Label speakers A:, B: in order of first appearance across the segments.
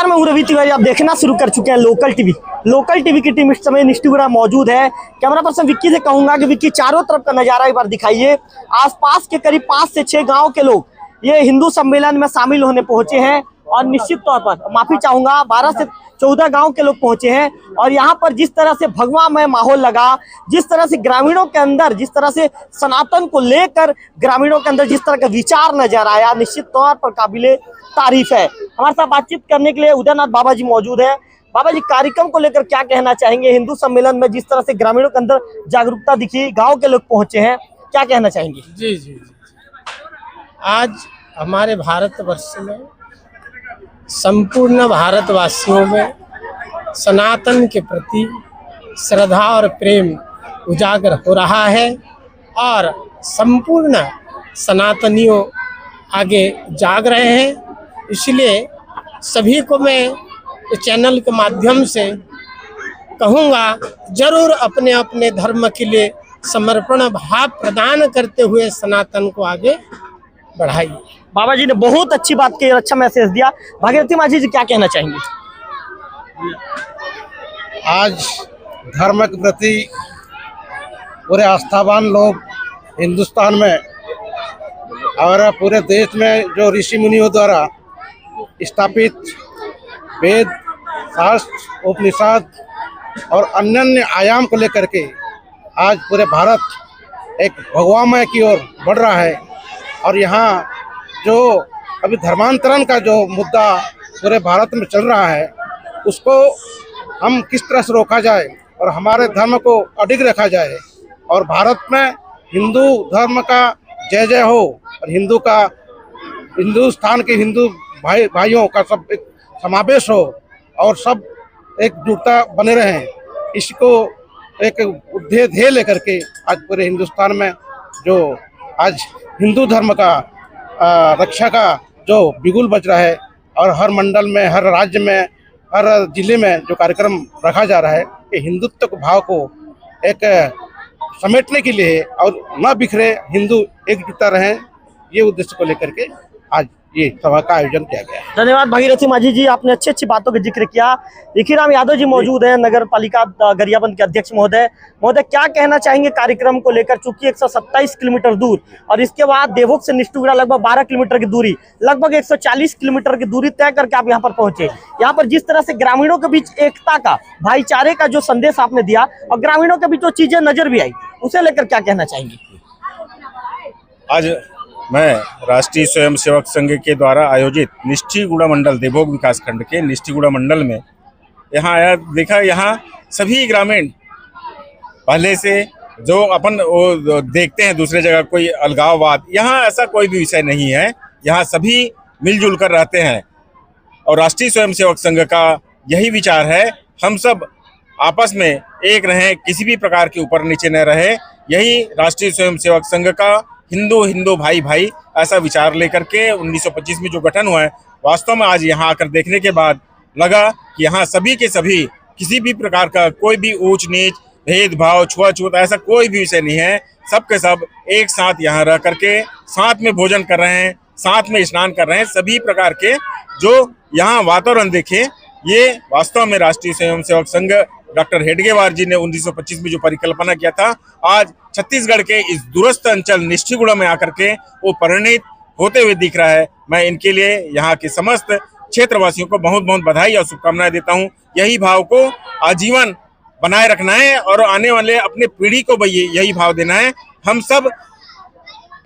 A: नमस्कार, मैं रवि तिवारी। आप देखना शुरू कर चुके हैं लोकल टीवी की टीम इस समय निष्ठीगुड़ा मौजूद है। कैमरा पर्सन विक्की से कहूंगा कि विक्की चारों तरफ का नजारा एक बार दिखाइए। आसपास के करीब 5 से 6 गांव के लोग ये हिंदू सम्मेलन में शामिल होने पहुंचे हैं और निश्चित तौर पर माफी चाहूंगा 12 से 14 गांव के लोग पहुंचे हैं। और यहाँ पर जिस तरह से भगवामय माहौल लगा, जिस तरह से ग्रामीणों के अंदर, जिस तरह से सनातन को लेकर ग्रामीणों के अंदर जिस तरह का विचार नजर आया, निश्चित तौर पर काबिले तारीफ है। हमारे साथ बातचीत करने के लिए उदयनाथ बाबा जी मौजूद है। बाबा जी, कार्यक्रम को लेकर क्या कहना चाहेंगे? हिंदू सम्मेलन में जिस तरह से ग्रामीणों के अंदर जागरूकता दिखी, गांव के लोग पहुंचे हैं, क्या कहना चाहेंगे?
B: जी जी जी आज हमारे भारतवर्ष में, संपूर्ण भारतवासियों में सनातन के प्रति श्रद्धा और प्रेम उजागर हो रहा है और संपूर्ण सनातनियों आगे जाग रहे हैं। इसलिए सभी को मैं इस चैनल के माध्यम से कहूँगा, जरूर अपने अपने धर्म के लिए समर्पण भाव प्रदान करते हुए सनातन को आगे बढ़ाइए।
A: बाबा जी ने बहुत अच्छी बात की, अच्छा मैसेज दिया। भागीरथी माँ जी क्या कहना चाहेंगे?
C: आज धर्म के प्रति पूरे आस्थावान लोग हिंदुस्तान में और पूरे देश में जो ऋषि मुनियों द्वारा स्थापित वेद, शास्त्र, उपनिषद और अन्य आयाम को लेकर के आज पूरे भारत एक भगवामय की ओर बढ़ रहा है। और यहाँ जो अभी धर्मांतरण का जो मुद्दा पूरे भारत में चल रहा है, उसको हम किस तरह से रोका जाए और हमारे धर्म को अडिग रखा जाए और भारत में हिंदू धर्म का जय जय हो और हिंदुस्तान के हिंदू भाइयों का सब एक समावेश हो और सब एकजुटता बने रहें, इसको एक ध्येय लेकर के आज पूरे हिंदुस्तान में जो आज हिंदू धर्म का रक्षा का जो बिगुल बज रहा है और हर मंडल में, हर राज्य में, हर जिले में जो कार्यक्रम रखा जा रहा है, कि हिंदुत्व के भाव को एक समेटने के लिए और न बिखरे, हिंदू एकजुटता रहें, ये उद्देश्य को लेकर के आज ये सभा का आयोजन किया गया है।
A: धन्यवाद भागीरथी माझी जी, आपने अच्छी बातों का जिक्र किया। विकीराम यादव जी मौजूद हैं, नगर पालिका गरियाबंद के अध्यक्ष महोदय। क्या कहना चाहेंगे कार्यक्रम को लेकर? चूंकि 127 किलोमीटर दूर और इसके बाद देवोग से निष्ठीगुड़ा लगभग 12 किलोमीटर की दूरी, लगभग 140 किलोमीटर की दूरी तय करके आप यहाँ पर पहुंचे। यहाँ पर जिस तरह से ग्रामीणों के बीच एकता का, भाईचारे का जो संदेश आपने दिया और ग्रामीणों के बीच जो चीजें नजर भी आई, उसे लेकर क्या कहना चाहेंगे?
D: आज मैं राष्ट्रीय स्वयंसेवक संघ के द्वारा आयोजित निष्ठीगुड़ा मंडल, देवोग विकास खंड के निष्ठीगुड़ा मंडल में यहाँ आया, देखा यहाँ सभी ग्रामीण पहले से जो अपन वो देखते हैं दूसरे जगह कोई अलगाववाद, यहाँ ऐसा कोई भी विषय नहीं है। यहाँ सभी मिलजुल कर रहते हैं और राष्ट्रीय स्वयंसेवक संघ का यही विचार है, हम सब आपस में एक रहें, किसी भी प्रकार के ऊपर नीचे न रहे। यही राष्ट्रीय स्वयंसेवक संघ का हिंदू भाई भाई ऐसा विचार लेकर के 1925 में जो गठन हुआ है, वास्तव में आज यहाँ आकर देखने के बाद लगा कि यहाँ सभी के सभी, किसी भी प्रकार का कोई भी ऊंच नीच, भेदभाव, छुआछूत ऐसा कोई भी विषय नहीं है। सब के सब एक साथ यहाँ रह करके साथ में भोजन कर रहे हैं, साथ में स्नान कर रहे हैं। सभी प्रकार के जो यहाँ वातावरण देखे, ये वास्तव में राष्ट्रीय स्वयंसेवक संघ डॉक्टर हेडगेवार जी ने 1925 में जो परिकल्पना किया था, आज छत्तीसगढ़ के इस दूरस्थ अंचल निष्ठीगुड़ा में आकर के वो परिणित होते हुए दिख रहा है। मैं इनके लिए यहाँ के समस्त क्षेत्रवासियों को बहुत बहुत बधाई और शुभकामनाएं देता हूँ। यही भाव को आजीवन बनाए रखना है और आने वाले अपने पीढ़ी को भी यही भाव देना है। हम सब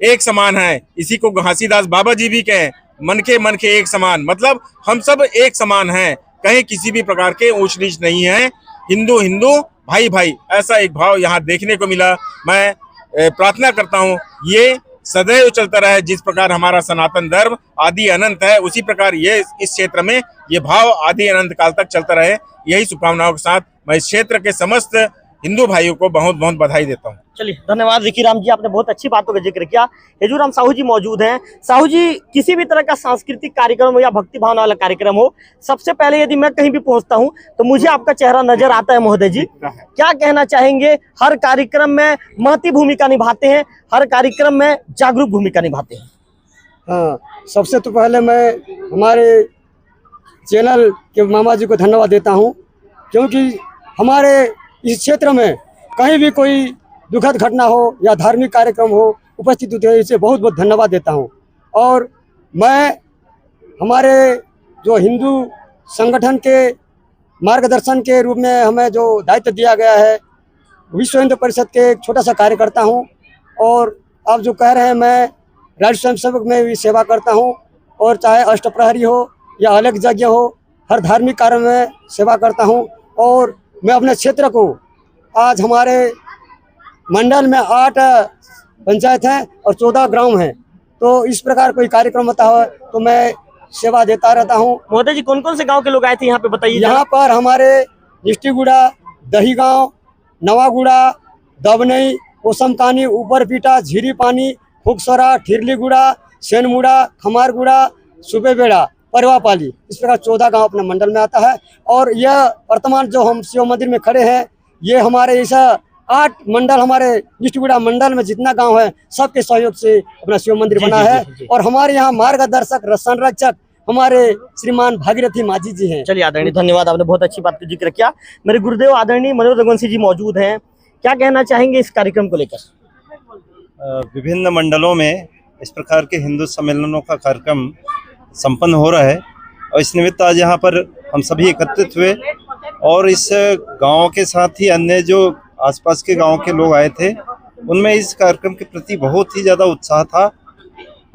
D: एक समान हैं। इसी को घासीदास बाबा जी भी कहें, मन के एक समान, मतलब हम सब एक समान हैं, कहीं किसी भी प्रकार के ऊंच नीच नहीं है। हिंदू भाई भाई ऐसा एक भाव यहाँ देखने को मिला। मैं प्रार्थना करता हूँ ये सदैव चलता रहे। जिस प्रकार हमारा सनातन धर्म आदि अनंत है, उसी प्रकार ये इस क्षेत्र में ये भाव आदि अनंत काल तक चलता रहे। यही शुभकामनाओं के साथ मैं इस क्षेत्र के समस्त हिंदू भाइयों को बहुत बहुत बधाई देता हूँ।
A: चलिए, धन्यवाद विकीराम जी, आपने बहुत अच्छी बातों का जिक्र किया। हेजूराम साहू जी मौजूद हैं। साहू जी, किसी भी तरह का सांस्कृतिक कार्यक्रम हो या भक्ति भावना वाला कार्यक्रम हो, सबसे पहले यदि मैं कहीं भी पहुंचता हूं तो मुझे आपका चेहरा नजर आता है। महोदय जी, क्या कहना चाहेंगे? हर कार्यक्रम में महती भूमिका निभाते हैं, हर कार्यक्रम में जागरूक भूमिका निभाते हैं।
E: हाँ, सबसे तो पहले मैं हमारे चैनल के मामा जी को धन्यवाद देता हूँ, क्योंकि हमारे इस क्षेत्र में कहीं भी कोई दुखद घटना हो या धार्मिक कार्यक्रम हो उपस्थित होते हैं, इसे बहुत बहुत धन्यवाद देता हूँ। और मैं हमारे जो हिंदू संगठन के मार्गदर्शन के रूप में हमें जो दायित्व दिया गया है, विश्व हिंदू परिषद के एक छोटा सा कार्यकर्ता हूँ। और आप जो कह रहे हैं, मैं राज्य स्वयंसेवक में भी सेवा करता हूँ, और चाहे अष्टप्रहरी हो या अलग यज्ञ हो, हर धार्मिक कार्य में सेवा करता हूँ। और मैं अपने क्षेत्र को, आज हमारे मंडल में 8 पंचायत हैं और 14 ग्राम हैं, तो इस प्रकार कोई कार्यक्रम होता है तो मैं सेवा देता रहता हूँ।
A: महोदय जी, कौन कौन से गांव के लोग आए थे यहाँ पे, बताइए।
E: यहाँ पर हमारे निष्ठीगुड़ा, दही गाँव, नवागुड़ा, दबनई, कोसमकानी, ऊपरपीटा, झीरी पानी, फुकसरा, ठिरलीगुड़ा, सेनमुड़ा, खमारगुड़ा, सुबेबेड़ा, परवापाली, इस प्रकार 14 गांव अपने मंडल में आता है। और यह वर्तमान जो हम शिव मंदिर में खड़े हैं, ये हमारे ऐसा 8 मंडल, हमारे निष्ठीगुड़ा मंडल में जितना गांव है सबके सहयोग से अपना शिव मंदिर बना है। और हमारे यहाँ मार्गदर्शक संरक्षक हमारे श्रीमान भागीरथी माझी जी हैं।
A: चलिए आदरणीय, धन्यवाद, आपने बहुत अच्छी बात का जिक्र किया। मेरे गुरुदेव आदरणीय मनोज रघुवंशी जी मौजूद हैं, क्या कहना चाहेंगे इस कार्यक्रम को लेकर?
F: विभिन्न मंडलों में इस प्रकार के हिंदू सम्मेलनों का कार्यक्रम संपन्न हो रहा है, और इस निमित्त आज यहाँ पर हम सभी एकत्रित हुए, और इस गांव के साथ ही अन्य जो आसपास के गांव के लोग आए थे, उनमें इस कार्यक्रम के प्रति बहुत ही ज़्यादा उत्साह था,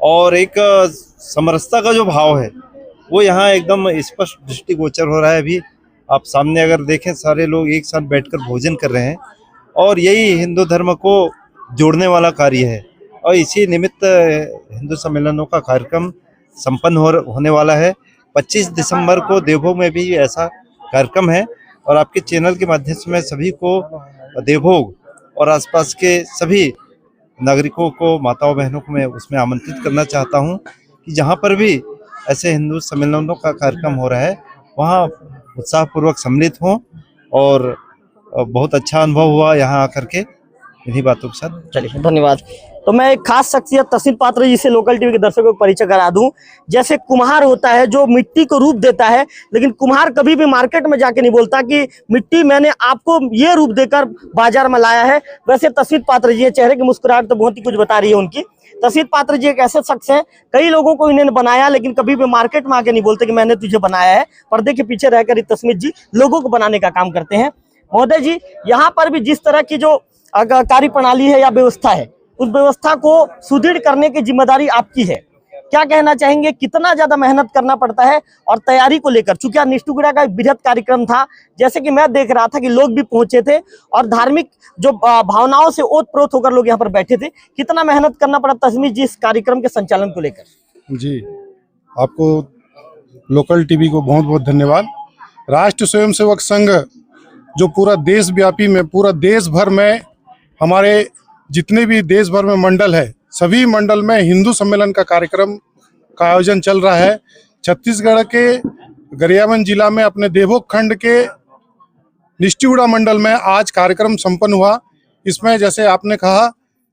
F: और एक समरसता का जो भाव है वो यहाँ एकदम स्पष्ट दृष्टिगोचर हो रहा है। अभी आप सामने अगर देखें, सारे लोग एक साथ बैठकर भोजन कर रहे हैं, और यही हिंदू धर्म को जोड़ने वाला कार्य है। और इसी निमित्त हिंदू सम्मेलनों का कार्यक्रम संपन्न होने वाला है। 25 दिसंबर को देवभोग में भी ऐसा कार्यक्रम है, और आपके चैनल के माध्यम से मैं सभी को देवभोग और आसपास के सभी नागरिकों को, माताओं बहनों को मैं उसमें आमंत्रित करना चाहता हूं कि जहां पर भी ऐसे हिंदू सम्मेलनों का कार्यक्रम हो रहा है वहां उत्साहपूर्वक सम्मिलित हों। और बहुत अच्छा अनुभव हुआ यहाँ आकर के, इन्हीं बातों के साथ।
A: चलिए, धन्यवाद। तो मैं एक खास शख्सियत तस्वीर पात्र जी से लोकल टीवी के दर्शकों को परिचय करा दूं। जैसे कुम्हार होता है जो मिट्टी को रूप देता है, लेकिन कुम्हार कभी भी मार्केट में जाके नहीं बोलता कि मिट्टी मैंने आपको ये रूप देकर बाजार में लाया है। वैसे तस्वीर पात्र जी, चेहरे की मुस्कुराहट तो बहुत ही कुछ बता रही है उनकी। तस्वीर पात्र जी एक ऐसे शख्स हैं, कई लोगों को इन्होंने बनाया, लेकिन कभी भी मार्केट में आके नहीं बोलते कि मैंने तुझे बनाया है। पर्दे के पीछे रहकर तस्वीर जी लोगों को बनाने का काम करते हैं। महोदय जी, यहाँ पर भी जिस तरह की जो कार्य प्रणाली है या व्यवस्था है, उस व्यवस्था को सुदृढ़ करने की जिम्मेदारी आपकी है। क्या कहना चाहेंगे, कितना ज्यादा मेहनत करना पड़ता है? और तैयारी को लेकर, चूंकि आज निष्ठुगुड़ा का एक बृहद कार्यक्रम था, जैसे कि मैं देख रहा था कि लोग भी पहुंचे थे और धार्मिक जो भावनाओं से ओतप्रोत होकर लोग यहाँ पर बैठे थे, कितना मेहनत करना पड़ा तस्मीर जी इस कार्यक्रम के संचालन को लेकर?
G: जी, आपको लोकल टीवी को बहुत बहुत धन्यवाद। राष्ट्रीय स्वयंसेवक संघ जो पूरा देशव्यापी में, पूरा देश भर में, हमारे जितने भी देश भर में मंडल है, सभी मंडल में हिंदू सम्मेलन का कार्यक्रम का आयोजन चल रहा है। छत्तीसगढ़ के गरियाबंद जिला में अपने देवभोग खंड के निष्ठीगुड़ा मंडल में आज कार्यक्रम संपन्न हुआ। इसमें जैसे आपने कहा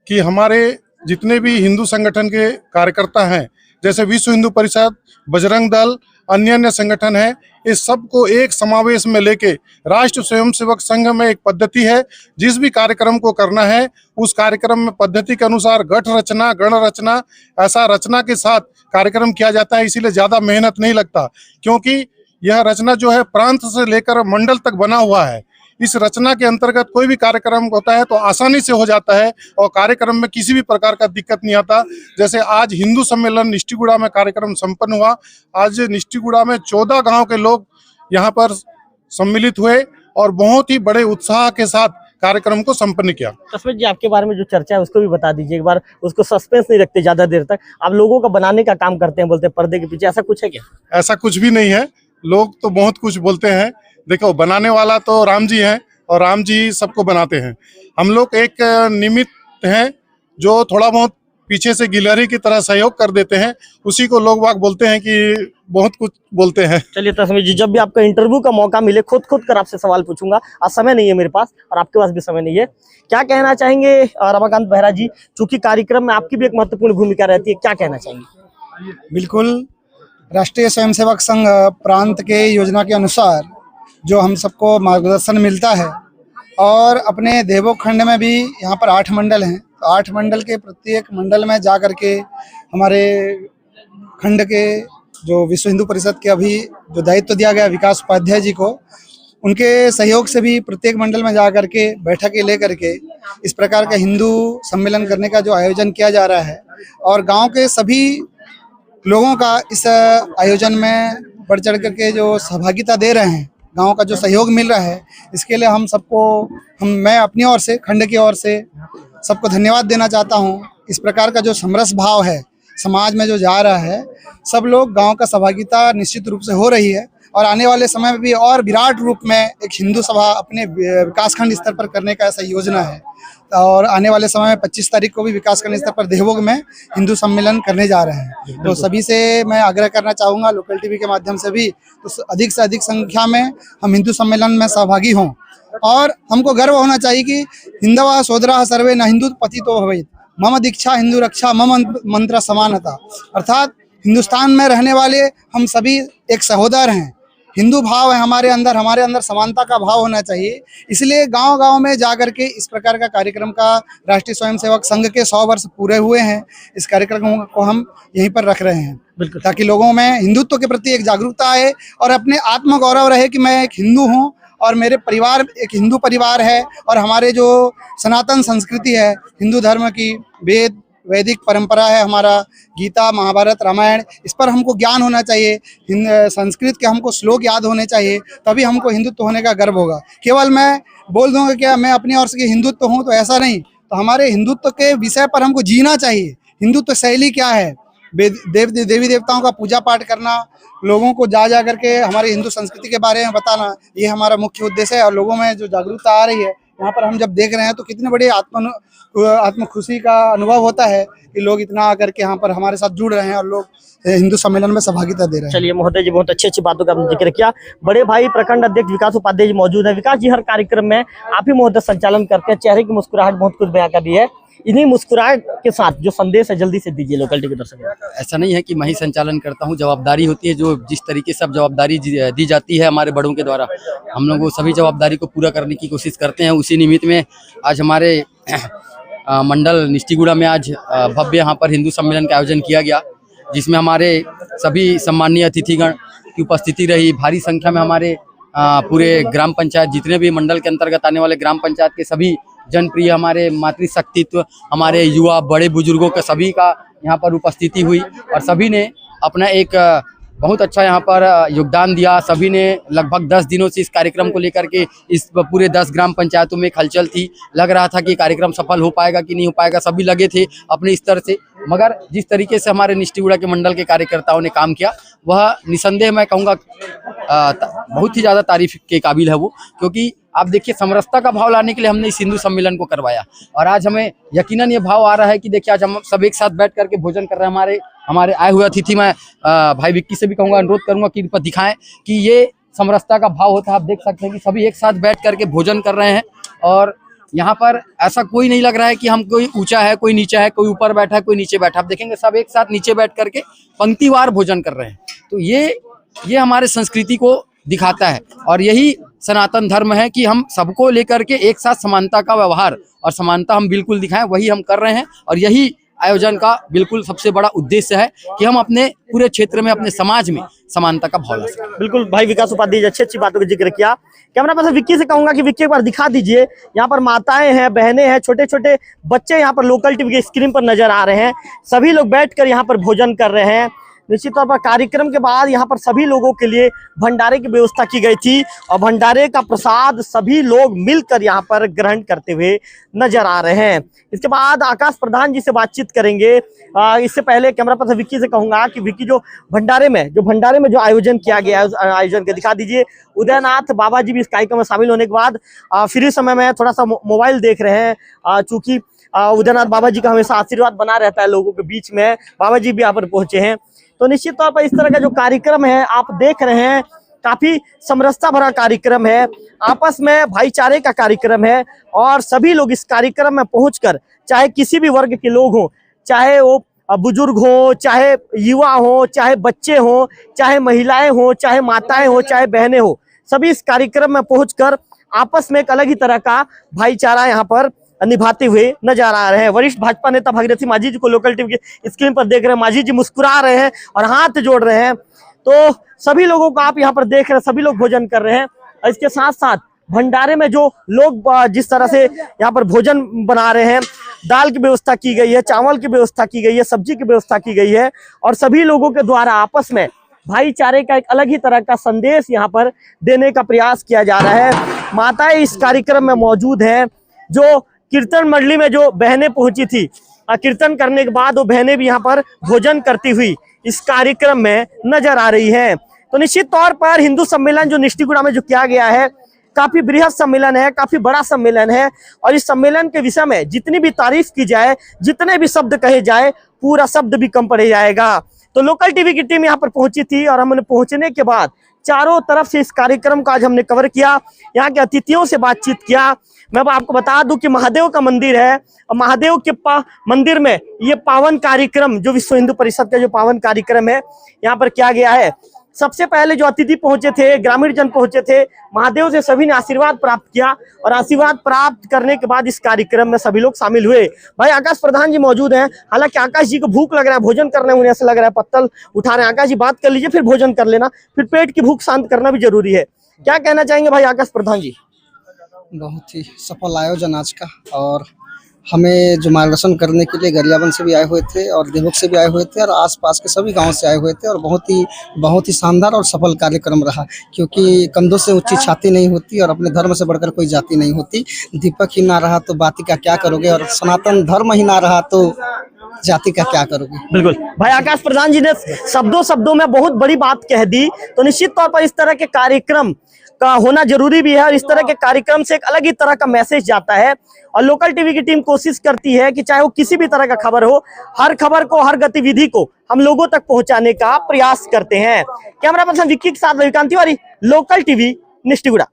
G: कि हमारे जितने भी हिंदू संगठन के कार्यकर्ता हैं, जैसे विश्व हिंदू परिषद, बजरंग दल, अन्य अन्य संगठन है, इस सब को एक समावेश में लेके राष्ट्रीय स्वयंसेवक संघ में एक पद्धति है। जिस भी कार्यक्रम को करना है उस कार्यक्रम में पद्धति के अनुसार गठ रचना, गण रचना, ऐसा रचना के साथ कार्यक्रम किया जाता है। इसीलिए ज़्यादा मेहनत नहीं लगता, क्योंकि यह रचना जो है प्रांत से लेकर मंडल तक बना हुआ है। इस रचना के अंतर्गत कोई भी कार्यक्रम होता है तो आसानी से हो जाता है, और कार्यक्रम में किसी भी प्रकार का दिक्कत नहीं आता। जैसे आज हिंदू सम्मेलन निष्ठीगुड़ा में कार्यक्रम संपन्न हुआ। आज निष्ठीगुड़ा में 14 गांव के लोग यहाँ पर सम्मिलित हुए और बहुत ही बड़े उत्साह के साथ कार्यक्रम को संपन्न किया।
A: तस्वीर जी, आपके बारे में जो चर्चा है उसको भी बता दीजिए एक बार, उसको सस्पेंस नहीं रखते ज्यादा देर तक। आप लोगों का बनाने का काम करते हैं, बोलते हैं पर्दे के पीछे, ऐसा कुछ है क्या?
G: ऐसा कुछ भी नहीं है, लोग तो बहुत कुछ बोलते हैं। देखो, बनाने वाला तो राम जी हैं और राम जी सबको बनाते हैं। हम लोग एक निमित्त हैं जो थोड़ा बहुत पीछे से गिलहरी की तरह सहयोग कर देते हैं, उसी को लोग बाग बोलते हैं कि बहुत कुछ बोलते हैं।
A: चलिए तस्मीर जी, जब भी आपका इंटरव्यू का मौका मिले खुद कर आपसे सवाल पूछूंगा। आज समय नहीं है मेरे पास और आपके पास भी समय नहीं है। क्या कहना चाहेंगे रमाकांत बेहरा जी, चूंकि कार्यक्रम में आपकी भी एक महत्वपूर्ण भूमिका रहती है, क्या कहना चाहेंगे?
B: बिल्कुल,
H: राष्ट्रीय स्वयंसेवक संघ प्रांत के योजना के अनुसार जो हम सबको मार्गदर्शन मिलता है, और अपने देवोग खंड में भी यहाँ पर 8 मंडल हैं, तो 8 मंडल के प्रत्येक मंडल में जा कर के हमारे खंड के जो विश्व हिंदू परिषद के अभी जो दायित्व दिया गया विकास उपाध्याय जी को, उनके सहयोग से भी प्रत्येक मंडल में जा कर के बैठकें ले करके इस प्रकार का हिंदू सम्मेलन करने का जो आयोजन किया जा रहा है, और गांव के सभी लोगों का इस आयोजन में बढ़ चढ़ करके जो सहभागिता दे रहे हैं, गांव का जो सहयोग मिल रहा है, इसके लिए हम सबको मैं अपनी ओर से, खंड की ओर से सबको धन्यवाद देना चाहता हूं। इस प्रकार का जो समरस भाव है समाज में जो जा रहा है, सब लोग गांव का सहभागिता निश्चित रूप से हो रही है, और आने वाले समय में भी और विराट रूप में एक हिंदू सभा अपने विकासखंड स्तर पर करने का ऐसा योजना है, और आने वाले समय में 25 तारीख को भी विकासखंड स्तर पर देवोग में हिंदू सम्मेलन करने जा रहे हैं। तो सभी से मैं आग्रह करना चाहूँगा, लोकल टीवी के माध्यम से भी, तो अधिक से अधिक संख्या में हम हिंदू सम्मेलन में सहभागी हों, और हमको गर्व होना चाहिए कि हिंदवा सोदरा सर्वे न हिंदू पतितो भवेत्, मम दीक्षा हिंदू रक्षा मम मंत्र समानता। अर्थात हिंदुस्तान में रहने वाले हम सभी एक सहोदर हैं, हिंदू भाव है हमारे अंदर समानता का भाव होना चाहिए। इसलिए गांव-गांव में जाकर के इस प्रकार का कार्यक्रम का राष्ट्रीय स्वयंसेवक संघ के 100 वर्ष पूरे हुए हैं, इस कार्यक्रम को हम यहीं पर रख रहे हैं, ताकि लोगों में हिंदुत्व के प्रति एक जागरूकता आए और अपने आत्मगौरव रहे कि मैं एक हिंदू हूँ और मेरे परिवार एक हिंदू परिवार है, और हमारे जो सनातन संस्कृति है हिंदू धर्म की, वेद वैदिक परंपरा है, हमारा गीता महाभारत रामायण, इस पर हमको ज्ञान होना चाहिए, संस्कृत के हमको श्लोक याद होने चाहिए, तभी हमको हिंदुत्व होने का गर्व होगा। केवल मैं बोल दूंगा क्या मैं अपनी ओर से हिंदुत्व हूँ, तो ऐसा नहीं। तो हमारे हिंदुत्व के विषय पर हमको जीना चाहिए। हिंदुत्व शैली क्या है, देवी देवताओं का पूजा पाठ करना, लोगों को जा करके हमारी हिंदू संस्कृति के बारे में बताना, ये हमारा मुख्य उद्देश्य है। और लोगों में जो जागरूकता आ रही है यहाँ पर हम जब देख रहे हैं, तो कितने बड़े आत्म खुशी का अनुभव होता है कि लोग इतना आकर के यहाँ पर हमारे साथ जुड़ रहे हैं और लोग हिंदू सम्मेलन में सहभागिता दे रहे हैं।
A: चलिए महोदय जी, बहुत अच्छी बातों का जिक्र किया। बड़े भाई प्रखंड अध्यक्ष विकास उपाध्याय जी मौजूद है। विकास जी, हर कार्यक्रम में आप ही महोदय संचालन करते हैं, चेहरे की मुस्कुराहट बहुत कुछ बयां कर दी है। इन्हीं मुस्कुराहट के साथ जो संदेश है जल्दी से दीजिए लोकल टीवी दर्शकों।
I: ऐसा नहीं है कि मैं ही संचालन करता हूं, जवाबदारी होती है, जो जिस तरीके से अब जवाबदारी दी जाती है हमारे बड़ों के द्वारा, हम लोग वो सभी जवाबदारी को पूरा करने की कोशिश करते हैं। उसी निमित्त में आज हमारे मंडल निष्ठीगुड़ा में आज भव्य यहाँ पर हिंदू सम्मेलन का आयोजन किया गया, जिसमें हमारे सभी सम्मानीय अतिथिगण की उपस्थिति रही। भारी संख्या में हमारे पूरे ग्राम पंचायत, जितने भी मंडल के अंतर्गत आने वाले ग्राम पंचायत के सभी जनप्रिय, हमारे मातृशक्तित्व, हमारे युवा, बड़े बुजुर्गों का सभी का यहाँ पर उपस्थिति हुई, और सभी ने अपना एक बहुत अच्छा यहाँ पर योगदान दिया। सभी ने लगभग 10 दिनों से इस कार्यक्रम को लेकर के इस पूरे 10 ग्राम पंचायतों में हलचल थी। लग रहा था कि कार्यक्रम सफल हो पाएगा कि नहीं हो पाएगा, सभी लगे थे अपने स्तर से, मगर जिस तरीके से हमारे निष्ठीगुड़ा के मंडल के कार्यकर्ताओं ने काम किया, वह निसंदेह मैं कहूँगा बहुत ही ज़्यादा तारीफ के काबिल है वो। क्योंकि आप देखिए, समरसता का भाव लाने के लिए हमने इस हिंदू सम्मेलन को करवाया, और आज हमें यकीनन ये भाव आ रहा है कि देखिए आज हम सब एक साथ बैठ करके भोजन कर रहे हैं। हमारे आए हुए अतिथि, मैं भाई विक्की से भी कहूँगा, अनुरोध करूँगा कि इन पर दिखाएं कि ये समरसता का भाव होता है। आप देख सकते हैं कि सभी एक साथ बैठ करके भोजन कर रहे हैं, और यहाँ पर ऐसा कोई नहीं लग रहा है कि हम कोई ऊंचा है, कोई नीचा है, कोई ऊपर बैठा है, कोई नीचे बैठा। आप देखेंगे सब एक साथ नीचे बैठ करके पंक्तिवार भोजन कर रहे हैं। तो ये हमारे संस्कृति को दिखाता है, और यही सनातन धर्म है कि हम सबको लेकर के एक साथ समानता का व्यवहार और समानता हम बिल्कुल दिखाएं, वही हम कर रहे हैं। और यही आयोजन का बिल्कुल सबसे बड़ा उद्देश्य है कि हम अपने पूरे क्षेत्र में, अपने समाज में समानता का भाव ला सकें।
A: बिल्कुल भाई विकास उपाध्याय, अच्छी बातों का जिक्र किया। कैमरा पर्सन विक्की से कहूंगा कि विक्की एक बार दिखा दीजिए, यहाँ पर माताएं हैं, बहनें हैं, छोटे छोटे बच्चे यहाँ पर लोकल टीवी के स्क्रीन पर नजर आ रहे हैं। सभी लोग बैठकर यहाँ पर भोजन कर रहे हैं। निश्चित तौर पर कार्यक्रम के बाद यहाँ पर सभी लोगों के लिए भंडारे की व्यवस्था की गई थी, और भंडारे का प्रसाद सभी लोग मिलकर यहाँ पर ग्रहण करते हुए नजर आ रहे हैं। इसके बाद आकाश प्रधान जी से बातचीत करेंगे। इससे पहले कैमरा पर्सन विक्की से कहूंगा कि विक्की, जो भंडारे में जो आयोजन किया गया है, उस आयोजन के दिखा दीजिए। उदयनाथ बाबा जी भी इस कार्यक्रम में शामिल होने के बाद फ्री समय में थोड़ा सा मोबाइल देख रहे हैं, चूंकि उदयनाथ बाबा जी का हमेशा आशीर्वाद बना रहता है लोगों के बीच में। बाबा जी भी यहाँ पर पहुंचे हैं। तो निश्चित तौर पर इस तरह का जो कार्यक्रम है आप देख रहे हैं, काफी समरसता भरा कार्यक्रम है, आपस में भाईचारे का कार्यक्रम है, और सभी लोग इस कार्यक्रम में पहुंचकर, चाहे किसी भी वर्ग के लोग हों, चाहे वो बुजुर्ग हो, चाहे युवा हो, चाहे बच्चे हो, चाहे महिलाएं हो, चाहे माताएं हो, चाहे बहनें हो, सभी इस कार्यक्रम में पहुंचकर आपस में एक अलग ही तरह का भाईचारा यहाँ पर निभाते हुए नजर आ रहे हैं। वरिष्ठ भाजपा नेता भागीरथ सिंह मांझी जी को लोकल टीवी की स्क्रीन पर देख रहे हैं। मांझी जी मुस्कुरा रहे हैं और हाथ जोड़ रहे हैं। तो सभी लोगों को आप यहाँ पर देख रहे हैं, सभी लोग भोजन कर रहे हैं। और इसके साथ साथ भंडारे में जो लोग जिस तरह से यहाँ पर भोजन बना रहे हैं, दाल की व्यवस्था की गई है, चावल की व्यवस्था की गई है, सब्जी की व्यवस्था की गई है और सभी लोगों के द्वारा आपस में भाईचारे का एक अलग ही तरह का संदेश यहाँ पर देने का प्रयास किया जा रहा है। माताएं इस कार्यक्रम में मौजूद हैं। जो कीर्तन मंडली में जो बहनें पहुंची थी, कीर्तन करने के बाद वो बहनें भी यहाँ पर भोजन करती हुई इस कार्यक्रम में नजर आ रही हैं। तो निश्चित तौर पर हिंदू सम्मेलन जो निष्ठीगुड़ा में जो किया गया है, काफी बृहद सम्मेलन है, काफी बड़ा सम्मेलन है और इस सम्मेलन के विषय में जितनी भी तारीफ की जाए, जितने भी शब्द कहे जाए, पूरा शब्द भी कम पड़ जाएगा। तो लोकल टीवी की टीम यहाँ पर पहुंची थी और हमने पहुंचने के बाद चारों तरफ से इस कार्यक्रम का आज हमने कवर किया, यहाँ के अतिथियों से बातचीत किया। मैं आपको बता दूं कि महादेव का मंदिर है और महादेव के मंदिर में ये पावन कार्यक्रम जो विश्व हिंदू परिषद का जो पावन कार्यक्रम है यहाँ पर किया गया है। सबसे पहले जो अतिथि पहुंचे थे, ग्रामीण जन पहुंचे थे, महादेव से सभी ने आशीर्वाद प्राप्त किया और आशीर्वाद प्राप्त करने के बाद इस कार्यक्रम में सभी लोग शामिल हुए। भाई आकाश प्रधान जी मौजूद हैं। हालांकि आकाश जी को भूख लग रहा है, भोजन करने उन्हें ऐसा लग रहा है, पत्तल उठा रहे हैं। आकाश जी बात कर लीजिए, फिर भोजन कर लेना, फिर पेट की भूख शांत करना भी जरूरी है। क्या कहना चाहेंगे भाई आकाश प्रधान जी?
H: बहुत ही सफल आयोजन आज का, और हमें जो मार्गदर्शन करने के लिए गरियाबंद से भी आए हुए थे और देवोग से भी आए हुए थे और आसपास के सभी गांव से आए हुए थे और बहुत ही शानदार और सफल कार्यक्रम रहा। क्योंकि कंधों से ऊंची छाती नहीं होती और अपने धर्म से बढ़कर कोई जाति नहीं होती। दीपक ही ना रहा तो बाती का क्या करोगे, और सनातन धर्म ही ना रहा तो जाति का क्या करोगे।
A: बिल्कुल भाई आकाश प्रधान जी ने शब्दों में बहुत बड़ी बात कह दी। तो निश्चित तौर पर इस तरह के कार्यक्रम का होना जरूरी भी है और इस तरह के कार्यक्रम से एक अलग ही तरह का मैसेज जाता है। और लोकल टीवी की टीम कोशिश करती है कि चाहे वो किसी भी तरह का खबर हो, हर खबर को, हर गतिविधि को हम लोगों तक पहुंचाने का प्रयास करते हैं। कैमरा पर्सन विक्की के साथ रविकांत तिवारी, लोकल टीवी, निष्ठीगुड़ा।